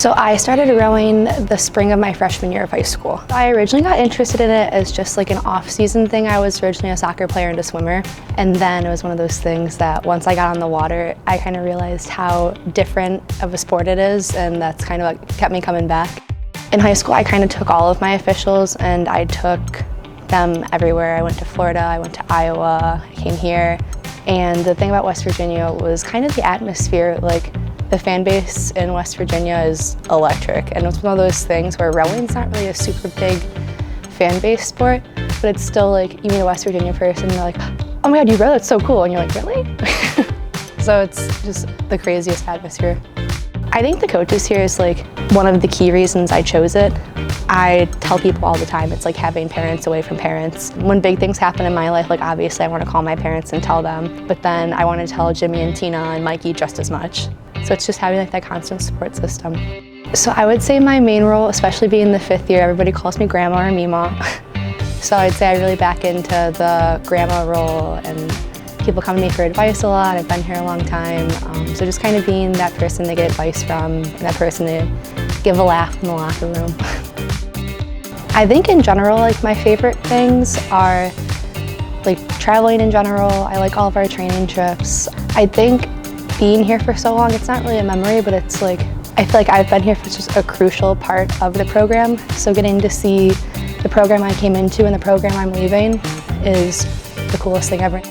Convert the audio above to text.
So I started rowing the spring of my freshman year of high school. I originally got interested in it as just like an off-season thing. I was originally a soccer player and a swimmer. And then it was one of those things that once I got on the water, I kind of realized how different of a sport it is, and that's kind of what kept me coming back. In high school, I kind of took all of my officials and I took them everywhere. I went to Florida, I went to Iowa, I came here. And the thing about West Virginia was kind of the atmosphere. Like, the fan base in West Virginia is electric, and it's one of those things where rowing's not really a super big fan base sport, but it's still like, you meet a West Virginia person and they're like, oh my God, you row, that's so cool, and you're like, really? So it's just the craziest atmosphere. I think the coaches here is like one of the key reasons I chose it. I tell people all the time, it's like having parents away from parents. When big things happen in my life, like obviously I want to call my parents and tell them, but then I want to tell Jimmy and Tina and Mikey just as much. So it's just having like that constant support system. So I would say my main role, especially being the 5th year, everybody calls me grandma or Mima. So I'd say I really back into the grandma role, and people come to me for advice a lot. I've been here a long time. So just kind of being that person to get advice from, and that person to give a laugh in the locker room. I think in general, like my favorite things are like traveling in general. I like all of our training trips. I think being here for so long, it's not really a memory, but it's like, I feel like I've been here for just a crucial part of the program. So getting to see the program I came into and the program I'm leaving is the coolest thing ever.